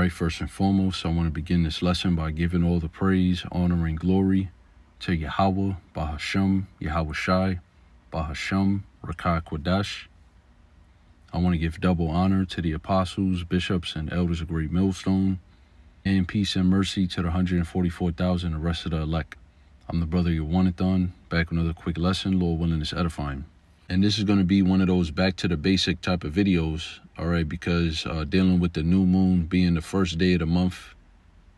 right, first and foremost, I want to begin this lesson by giving all the praise, honor, and glory to Yahweh, Bahasham, Yahweh Shai, Bahasham, Rakai Kwadash. I want to give double honor to the apostles, bishops, and elders of Great Millstone, and peace and mercy to the 144,000, the rest of the elect. I'm the brother Yawanathan, back with another quick lesson, Lord willing, is edifying. And this is going to be one of those back to the basic type of videos, all right, because dealing with the new moon being the first day of the month,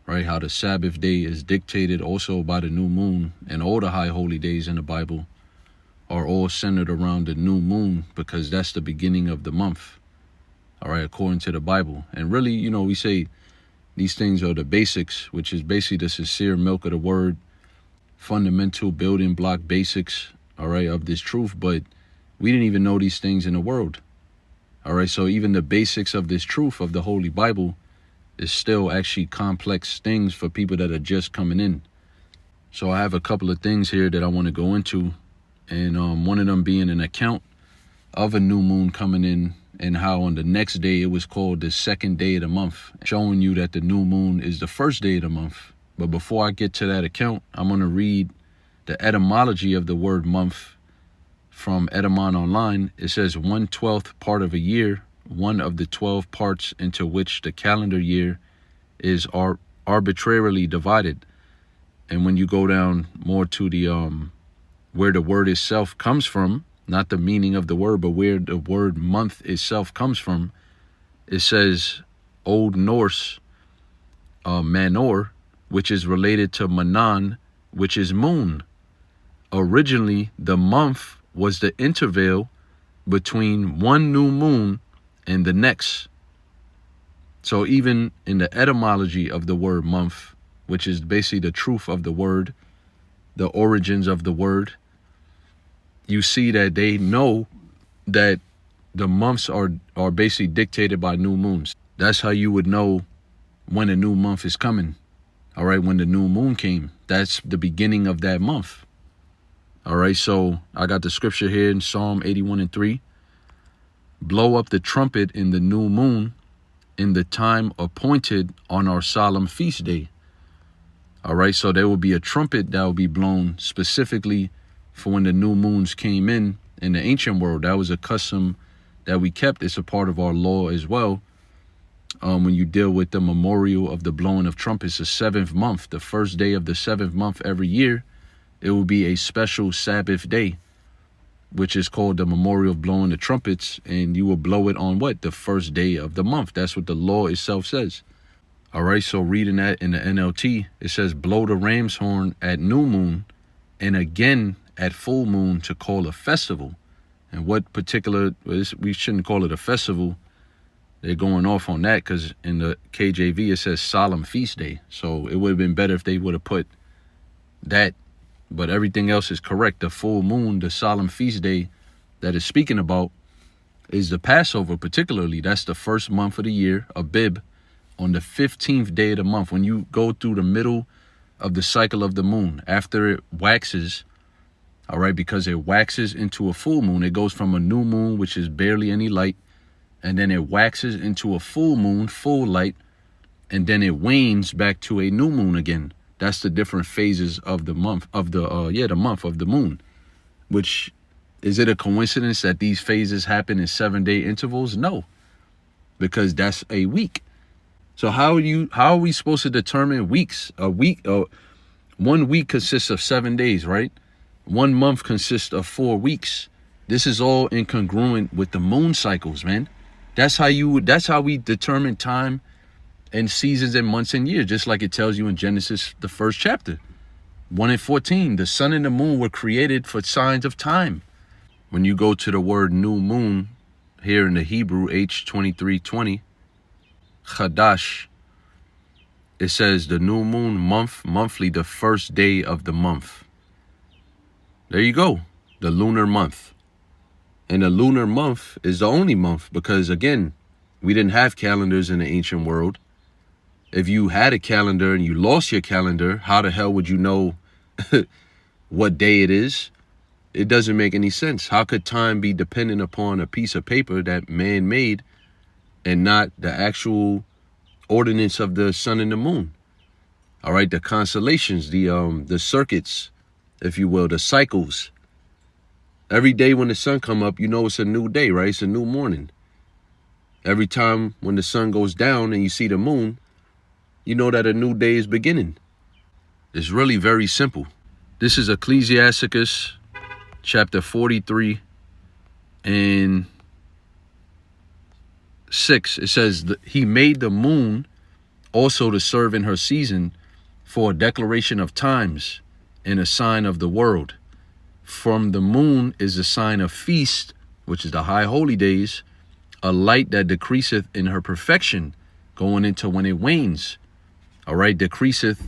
right, how the Sabbath day is dictated also by the new moon, and all the high holy days in the Bible are all centered around the new moon because that's the beginning of the month, all right, according to the Bible. And really, you know, we say these things are the basics, which is basically the sincere milk of the word, fundamental building block basics, all right, of this truth. But we didn't even know these things in the world, all right? So even the basics of this truth of the Holy Bible is still actually complex things for people that are just coming in. So I have a couple of things here that I want to go into, and one of them being an account of a new moon coming in and how on the next day it was called the second day of the month, showing you that the new moon is the first day of the month. But before I get to that account, I'm going to read the etymology of the word month from Edom Online. It says 1/12 part of a year, one of the 12 parts into which the calendar year is arbitrarily divided. And when you go down more to the where the word itself comes from, not the meaning of the word, but where the word month itself comes from, it says Old Norse manor, which is related to Manan, which is moon. Originally, the month was the interval between one new moon and the next. So even in the etymology of the word month, which is basically the truth of the word, the origins of the word, you see that they know that the months are basically dictated by new moons. That's how you would know when a new month is coming. All right, when the new moon came, that's the beginning of that month. All right, so I got the scripture here in Psalm 81:3. Blow up the trumpet in the new moon in the time appointed on our solemn feast day. All right, so there will be a trumpet that will be blown specifically for when the new moons came in the ancient world. That was a custom that we kept. It's a part of our law as well. When you deal with the memorial of the blowing of trumpets, the 7th month, the first day of the 7th month every year, it will be a special Sabbath day, which is called the memorial of blowing the trumpets. And you will blow it on what? The first day of the month. That's what the law itself says. All right, so reading that in the NLT, it says, blow the ram's horn at new moon and again at full moon to call a festival. And what particular, we shouldn't call it a festival. They're going off on that because in the KJV, it says solemn feast day. So it would have been better if they would have put that. But everything else is correct. The full moon, the solemn feast day that is speaking about is the Passover particularly. That's the first month of the year, Abib, on the 15th day of the month. When you go through the middle of the cycle of the moon, after it waxes, all right, because it waxes into a full moon. It goes from a new moon, which is barely any light, and then it waxes into a full moon, full light, and then it wanes back to a new moon again. That's the different phases of the month of the month of the moon. Which, is it a coincidence that these phases happen in 7-day intervals? No, because that's a week. So how are we supposed to determine weeks? A week, 1 week consists of 7 days, right? 1 month consists of 4 weeks. This is all incongruent with the moon cycles, man. That's how we determine time and seasons and months and years, just like it tells you in Genesis, the 1st chapter, 1:14. The sun and the moon were created for signs of time. When you go to the word new moon here in the Hebrew, H2320, Chadash, it says the new moon monthly, the first day of the month. There you go, the lunar month. And the lunar month is the only month because, again, we didn't have calendars in the ancient world. If you had a calendar and you lost your calendar, how the hell would you know what day it is? It doesn't make any sense. How could time be dependent upon a piece of paper that man made and not the actual ordinance of the sun and the moon. All right, the constellations, the circuits, if you will, the cycles. Every day when the sun come up, you know it's a new day, right? It's a new morning. Every time when the sun goes down and you see the moon, you know that a new day is beginning. It's really very simple. This is Ecclesiasticus chapter 43 and 6. It says, he made the moon also to serve in her season for a declaration of times and a sign of the world. From the moon is a sign of feast, which is the high holy days, a light that decreaseth in her perfection, going into when it wanes. All right, decreaseth.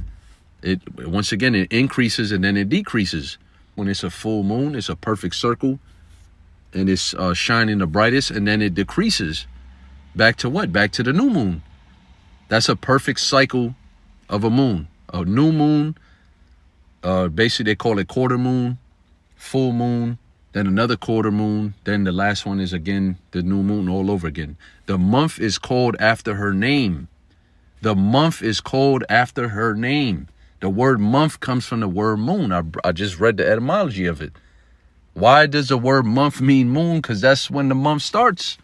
It once again, it increases and then it decreases. When it's a full moon, it's a perfect circle and it's shining the brightest, and then it decreases back to what? Back to the new moon. That's a perfect cycle of a moon. A new moon, basically they call it quarter moon, full moon, then another quarter moon, then the last one is again the new moon all over again. The month is called after her name. The month is called after her name. The word month comes from the word moon. I just read the etymology of it. Why does the word month mean moon? Because that's when the month starts.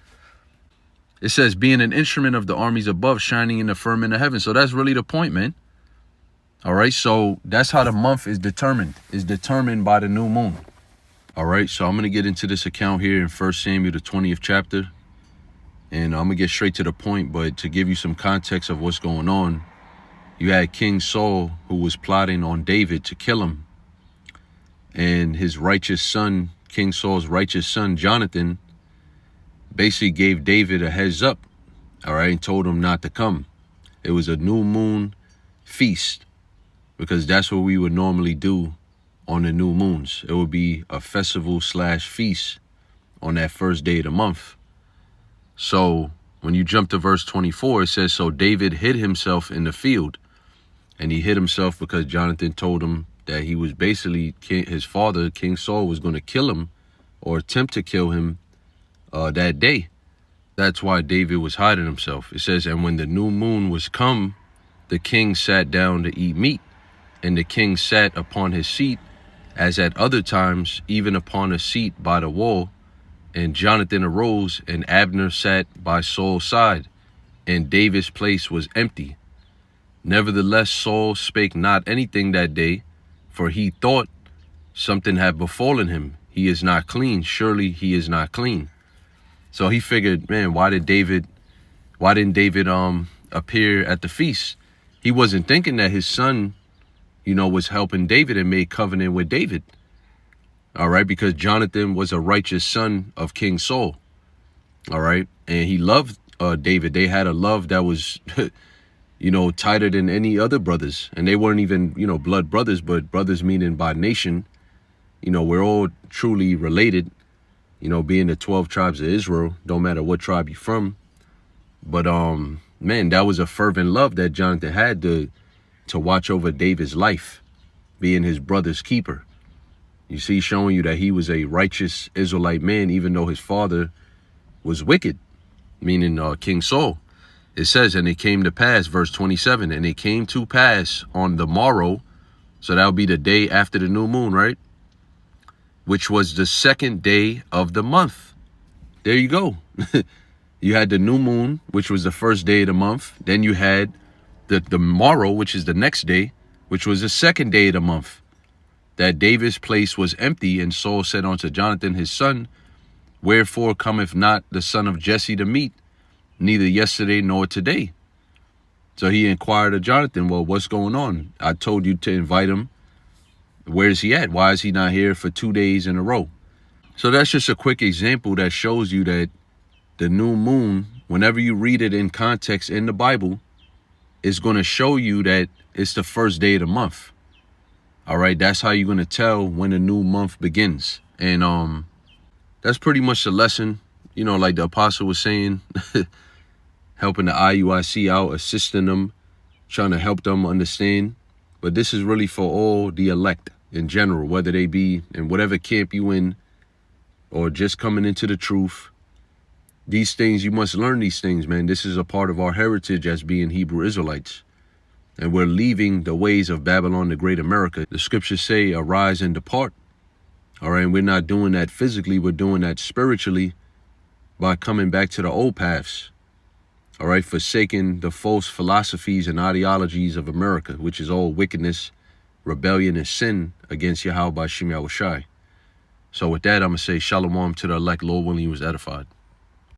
It says, being an instrument of the armies above, shining in the firmament of heaven. So that's really the point, man. All right, so that's how the month is determined. It's determined by the new moon. All right, so I'm going to get into this account here in 1 Samuel, the 20th chapter. And I'm going to get straight to the point, but to give you some context of what's going on, you had King Saul, who was plotting on David to kill him. And his righteous son, King Saul's righteous son, Jonathan, basically gave David a heads up, all right, and told him not to come. It was a new moon feast, because that's what we would normally do on the new moons. It would be a festival / feast on that first day of the month. So when you jump to verse 24, it says, so David hid himself in the field. And he hid himself because Jonathan told him that he was basically, his father, King Saul, was going to kill him or attempt to kill him that day. That's why David was hiding himself. It says, and when the new moon was come, the king sat down to eat meat. And the king sat upon his seat, as at other times, even upon a seat by the wall. And Jonathan arose, and Abner sat by Saul's side, and David's place was empty. Nevertheless, Saul spake not anything that day, for he thought something had befallen him. He is not clean. Surely he is not clean. So he figured, man, why didn't David appear at the feast? He wasn't thinking that his son, was helping David and made covenant with David. All right, because Jonathan was a righteous son of King Saul. All right, and he loved David. They had a love that was, tighter than any other brothers. And they weren't even, blood brothers, but brothers meaning by nation. We're all truly related, being the 12 tribes of Israel, don't matter what tribe you're from. But, man, that was a fervent love that Jonathan had to watch over David's life, being his brother's keeper. You see, showing you that he was a righteous Israelite man, even though his father was wicked, meaning King Saul. It says, and it came to pass, verse 27, and it came to pass on the morrow, so that would be the day after the new moon, right? Which was the second day of the month. There you go. You had the new moon, which was the first day of the month. Then you had the morrow, which is the next day, which was the second day of the month. That David's place was empty, and Saul said unto Jonathan his son, wherefore cometh not the son of Jesse to meat, neither yesterday nor today? So he inquired of Jonathan, well, what's going on? I told you to invite him. Where is he at? Why is he not here for 2 days in a row? So that's just a quick example that shows you that the new moon, whenever you read it in context in the Bible, is going to show you that it's the first day of the month. All right, that's how you're going to tell when a new month begins. And that's pretty much the lesson, like the apostle was saying, helping the IUIC out, assisting them, trying to help them understand. But this is really for all the elect in general, whether they be in whatever camp you in or just coming into the truth. These things, you must learn these things, man. This is a part of our heritage as being Hebrew Israelites. And we're leaving the ways of Babylon, the great America. The scriptures say, arise and depart. All right, and we're not doing that physically. We're doing that spiritually by coming back to the old paths. All right, forsaking the false philosophies and ideologies of America, which is all wickedness, rebellion, and sin against Yahweh by Shem Yahushai. So with that, I'm going to say shalom to the elect. Lord willing, he was edified.